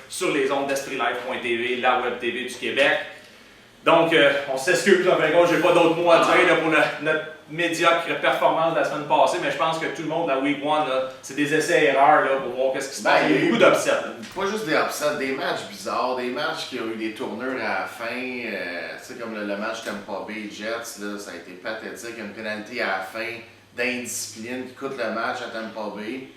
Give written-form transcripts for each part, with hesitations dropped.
sur les ondes d'EspritLive.tv, la web TV du Québec. Donc, on s'excuse, en fin de compte, j'ai pas d'autres mots à dire là, pour notre médiocre performance de la semaine passée, mais je pense que tout le monde, dans Week 1, c'est des essais-erreurs pour voir qu'est-ce qui se passe. Il y a eu beaucoup d'upsets. Pas juste des upsets, des matchs bizarres, des matchs qui ont eu des tournures à la fin. Tu sais, comme le match Tampa Bay Jets, là, ça a été pathétique. Une pénalité à la fin d'indiscipline qui coûte le match à Tampa Bay.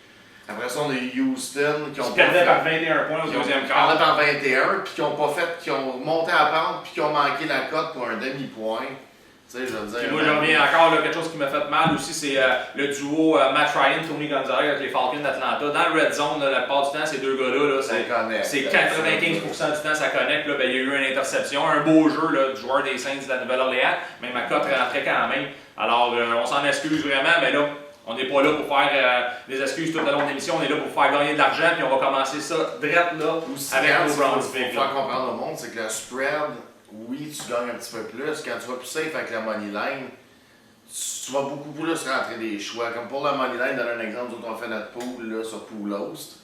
Après ça, on a eu Houston qui ont perdaient par 21 points au deuxième quart. Ils perdaient par 21, puis qui ont pas fait, qui ont monté à la pente, puis qui ont manqué la cote pour un demi-point. Tu sais, je veux dire. Puis moi, je reviens encore, là, quelque chose qui m'a fait mal aussi, c'est le duo Matt Ryan, Tony Gonzalez avec les Falcons d'Atlanta. Dans le Red Zone, là, la plupart du temps, ces deux gars-là, c'est 95% du temps, ça connecte. Là, ben, il y a eu une interception, un beau jeu là, du joueur des Saints de la Nouvelle-Orléans, mais ma cote rentrait quand même. Alors, on s'en excuse vraiment, mais là, on n'est pas là pour faire des excuses tout le long de l'émission, on est là pour faire gagner de l'argent, puis on va commencer ça direct là aussi, avec nos Browns. Ce qu'il faut faire comprendre au monde, c'est que le spread, oui, tu gagnes un petit peu plus. Quand tu vas plus safe avec la money line, tu vas beaucoup plus rentrer des choix. Comme pour la money line, donne un exemple, nous autres, on fait notre pool là, sur Pool Host.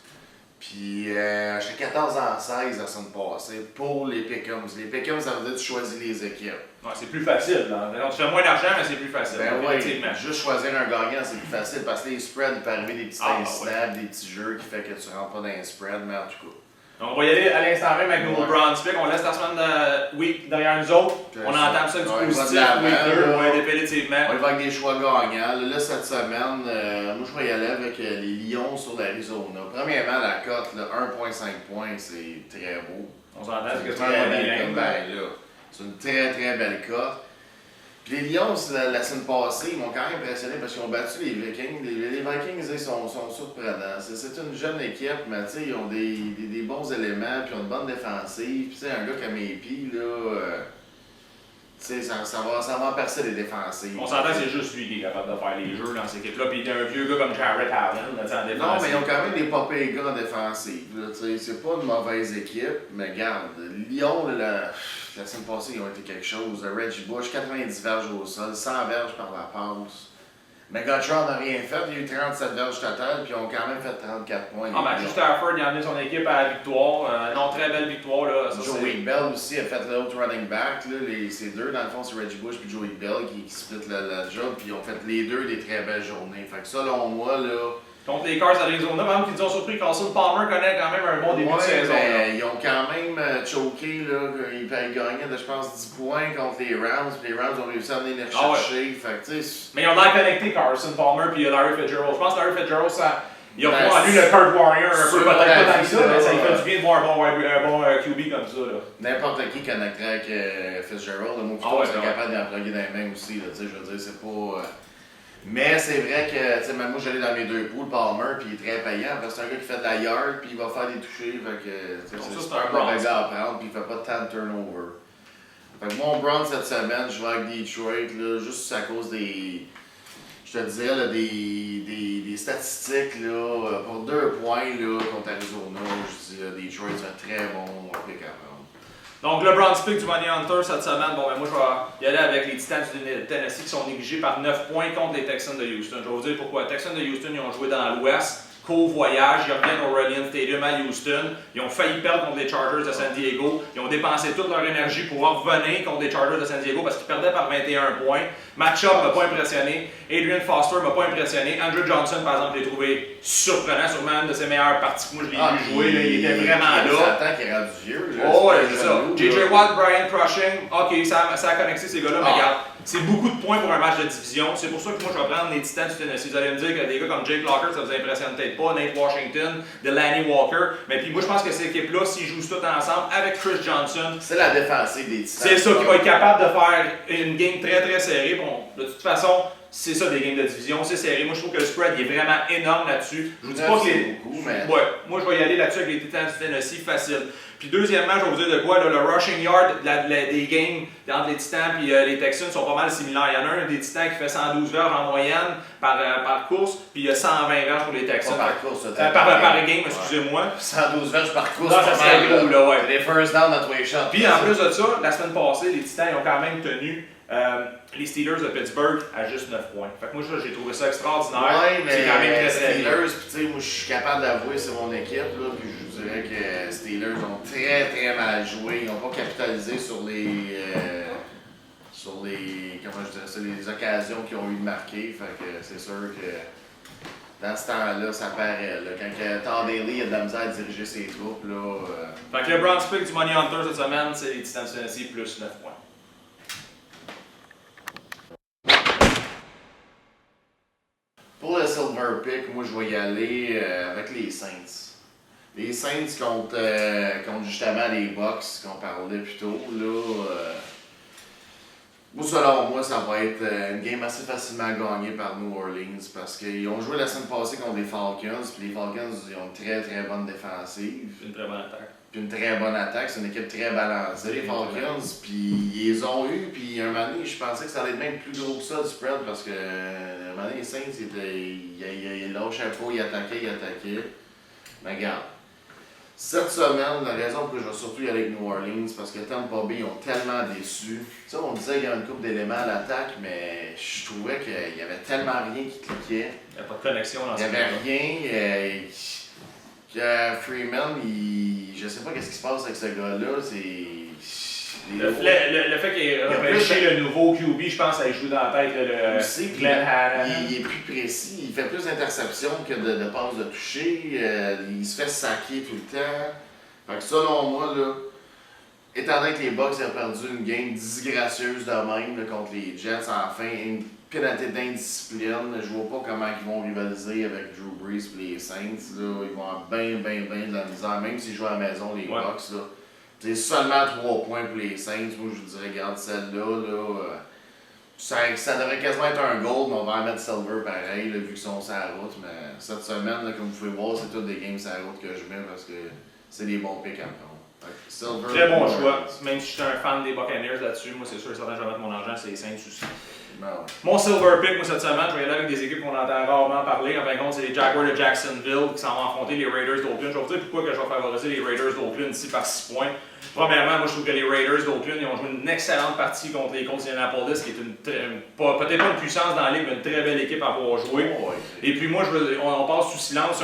Puis, j'étais 14 en 16 la semaine passée pour les pick'ems. Les pick'ems, ça veut dire que tu choisis les équipes. Ouais, c'est plus facile. Là. Donc, tu fais moins d'argent, mais c'est plus facile. Ben oui, juste choisir un gagnant, c'est plus facile parce que les spreads, il peut arriver des petits incidents, des petits jeux qui fait que tu rentres pas dans les spreads, mais en tout cas. On va y aller à l'instant même avec nos Browns pick. On laisse la semaine de week derrière nous autres. On entame ça du positif. Définitivement. On va avec des choix gagnants. Là, cette semaine, moi je vais y aller avec les Lions sur l'Arizona. Premièrement, la cote, 1,5 points, c'est très beau. On s'entend, c'est que c'est une très très belle cote. Puis les Lions, la semaine passée, ils m'ont quand même impressionné parce qu'ils ont battu les Vikings. Les Vikings, ils sont surprenants. C'est une jeune équipe, mais ils ont des bons éléments, puis ils ont une bonne défensive. Puis un gars comme AP, là, ça va percer les défensives. On s'entend, c'est juste lui qui est capable de faire les jeux dans cette équipe-là. Puis il y a un vieux gars comme Jarrett Allen en défensive. Non, mais ils ont quand même des pas pires gars en défensive. C'est pas une mauvaise équipe, mais regarde, Lyon, la semaine passée, ils ont été quelque chose. Reggie Bush, 90 verges au sol, 100 verges par la passe. Mais Gottschall n'a rien fait, il y a eu 37 verges total, puis ils ont quand même fait 34 points. Matthew Stafford, il a amené son équipe à la victoire. Non, très belle victoire. Là. Joey Bell aussi a fait l'autre running back. Là, ces deux, dans le fond, c'est Reggie Bush et Joey Bell qui split le job, puis ils ont fait les deux des très belles journées. Fait que selon moi, là. Contre les Cards d'Arizona, même qui nous ont surpris, Carson Palmer connaît quand même un bon début de saison. Ils ont quand même choqué, là, ils gagnaient de, je pense, 10 points contre les Rams, puis les Rams ont réussi à venir les chercher. Fait que, mais ils ont l'air connectés, Carson Palmer puis Larry Fitzgerald. Je pense que Larry Fitzgerald, il a pas lu le Kurt Warrior un peu, peut-être pas tant que ça, mais ça lui fait du bien de voir un bon QB comme ça. N'importe qui connecterait avec Fitzgerald, le mot qui serait capable d'en plugger dans les mains aussi. Là, je veux dire, c'est pas. Mais c'est vrai que, même moi j'allais dans mes deux poules, Palmer, puis il est très payant, parce que c'est un gars qui fait de la yard, puis il va faire des touchés, fait que c'est un mauvais gars à prendre, puis il fait pas tant de turnover. Fait que mon Brown cette semaine, je vais avec Detroit, là, juste à cause des, je te disais, là, des statistiques, là, pour 2 points là, contre Arizona, je dis Detroit c'est un très bon pick à prendre. Donc, le Browns pick du Money Hunter cette semaine, bon, ben moi je vais y aller avec les Titans du Tennessee qui sont négligés par 9 points contre les Texans de Houston. Je vais vous dire pourquoi. Les Texans de Houston, ils ont joué dans l'Ouest. Co-voyage, ils reviennent au Reliant Stadium à Houston. Ils ont failli perdre contre les Chargers de San Diego. Ils ont dépensé toute leur énergie pour revenir contre les Chargers de San Diego parce qu'ils perdaient par 21 points. Match-up m'a pas impressionné. Adrian Foster m'a pas impressionné. Andrew Johnson, par exemple, je l'ai trouvé surprenant, sûrement une de ses meilleures parties que moi je l'ai vu jouer. Là, il était vraiment là. Ça attend qu'il est rendu vieux. Oh, ouais, c'est ça. J.J. Watt, Brian Crushing, ok, ça a connecté ces gars-là, mais regarde. C'est beaucoup de points pour un match de division. C'est pour ça que moi, je vais prendre les Titans du Tennessee. Vous allez me dire que des gars comme Jake Locker, ça vous impressionne peut-être pas. Nate Washington, Delaney Walker. Mais puis moi, je pense que cette équipe-là, s'ils jouent tout ensemble avec Chris Johnson, c'est la défensive des Titans. C'est ça qui va être capable de faire une game très très serrée. Bon, de toute façon, c'est ça des games de division, c'est serré. Moi, je trouve que le spread est vraiment énorme là-dessus. Je vous dis pas que les. Beaucoup, mais. Ouais, moi, je vais y aller là-dessus avec les Titans du Tennessee, facile. Puis deuxièmement, je vais vous dire de quoi, là, le rushing yard des games entre les Titans et les Texans sont pas mal similaires. Il y en a un des Titans qui fait 112 verges en moyenne par course, puis il y a 120 verges pour les Texans. Pas par course, par game, excusez-moi. 112 verges par course. Non, ça serait gros, là, ouais. Les first down dans tous les shots. Puis en plus de ça, la semaine passée, les Titans ils ont quand même tenu les Steelers de Pittsburgh à juste 9 points. Fait que moi, j'ai trouvé ça extraordinaire. Ouais, mais c'est quand même très Steelers, puis tu sais, moi, je suis capable d'avouer, c'est mon équipe, là, puis je veux dirais que les Steelers ont très très mal joué. Ils n'ont pas capitalisé sur les comment je dirais ça, les occasions qu'ils ont eu de marquer. Fait que c'est sûr que dans ce temps-là, ça paraît. Là, quand Todd Haley a de la misère à diriger ses troupes, là. Fait que le Browns pick du Money Hunter cette semaine, c'est les Titans de Tennessee plus 9 points. Pour le Silver Pick, moi je vais y aller avec les Saints. Les Saints contre justement les Bucks qu'on parlait plus tôt. Là, selon moi, ça va être une game assez facilement gagnée par New Orleans parce qu'ils ont joué la semaine passée contre les Falcons. Puis les Falcons ils ont une très très bonne défensive. Une très bonne attaque. Puis une très bonne attaque. C'est une équipe très balancée, les Falcons. Puis ils les ont eu. Puis un moment donné, je pensais que ça allait être même plus gros que ça, le spread, parce que un moment donné, les Saints, ils lâchaient pas, ils attaquaient. Mais regarde, cette semaine, la raison pour laquelle je vais surtout y aller avec New Orleans, parce que Tampa Bay ont tellement déçu. Tu sais, on disait qu'il y a une couple d'éléments à l'attaque, mais je trouvais qu'il y avait tellement rien qui cliquait. Il n'y a pas de connexion dans ce Il n'y avait rien. Freeman, je sais pas qu'est-ce qui se passe avec ce gars-là. Le fait qu'il ait repêché le nouveau QB, je pense, ça joue dans la tête le Glenn Hannon. Il est plus précis, il fait plus d'interceptions que de passes de toucher. Il se fait saquer tout le temps. Fait que selon moi, là, étant donné que les Bucks ont perdu une game disgracieuse de même là, contre les Jets, enfin, une pénalité d'indiscipline, je vois pas comment ils vont rivaliser avec Drew Brees et les Saints. Là. Ils vont avoir bien de la misère, même s'ils jouent à la maison, les Bucks. Là. C'est seulement 3 points pour les Saints. Moi, je vous dirais, regarde celle-là. Ça devrait quasiment être un goal, mais on va en mettre Silver pareil, là, vu qu'ils sont sur la route. Mais cette semaine, là, comme vous pouvez voir, c'est toutes des games sur la route que je mets parce que c'est des bons picks encore. Silver, très bon choix. Même si je suis un fan des Buccaneers là-dessus, moi, c'est sûr et certain que je vais mettre mon argent, c'est les Saints aussi. Mon Silver Pick, moi, cette semaine, je vais y aller avec des équipes qu'on entend rarement parler. En fin de compte, c'est les Jaguars de Jacksonville qui s'en vont affronter les Raiders d'Oakland. Je vais vous dire pourquoi que je vais favoriser les Raiders d'Oakland ici par 6 points. Premièrement, moi, je trouve que les Raiders d'Oakland, ils ont joué une excellente partie contre les Colts d'Indianapolis, qui est peut-être pas une puissance dans la ligue, mais une très belle équipe à avoir joué. Et puis moi, on passe sous silence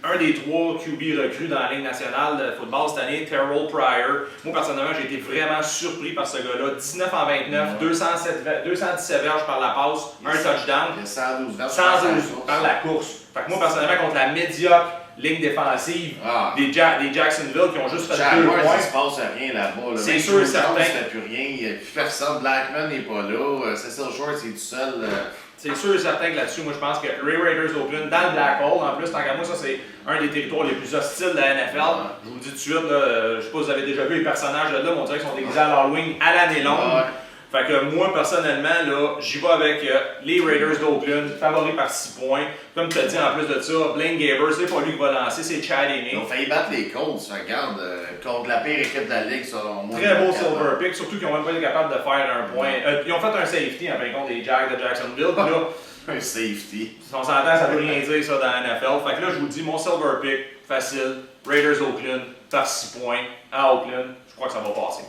un des 3 QB recrues dans la Ligue nationale de football cette année, Terrell Pryor. Moi, personnellement, j'ai été vraiment surpris par ce gars-là. 19 en 29, 217 verges par la passe, un touchdown, 112 verges par la course. Fait que moi, personnellement, contre la médiocre ligne défensive des Jacksonville qui ont juste fait 2 points. Il se passe rien là-bas. Là. C'est sûr et certain. Il ne fait plus rien. Il n'y a plus personne. Blackman n'est pas là. Cecil Short, c'est tout seul. C'est sûr et certain que là-dessus, moi je pense que les Raiders d'Oakland, dans le Black Hole, en plus, tant qu'à moi, ça c'est un des territoires les plus hostiles de la NFL. Je vous le dis tout de suite, là, je sais pas si vous avez déjà vu les personnages de là, mais on dirait qu'ils sont déguisés à l'Halloween à l'année longue. Fait que moi, personnellement, là, j'y vais avec les Raiders d'Oakland, favoris par 6 points. Comme tu as dit, en plus de ça, Blaine Gabbert, c'est pas lui qui va lancer, c'est Chad Henne. Ils ont failli battre les Colts, regarde, contre la pire équipe de la Ligue, selon moi. Très beau silver pick, surtout qu'ils n'ont même pas été capables de faire un point. Ils ont fait un safety, en fin de compte, des Jags de Jacksonville. Là, un safety. Si on s'entend, ça veut rien dire ça dans la NFL. Fait que là, je vous dis, mon silver pick, facile, Raiders d'Oakland, par 6 points, à Oakland, je crois que ça va passer.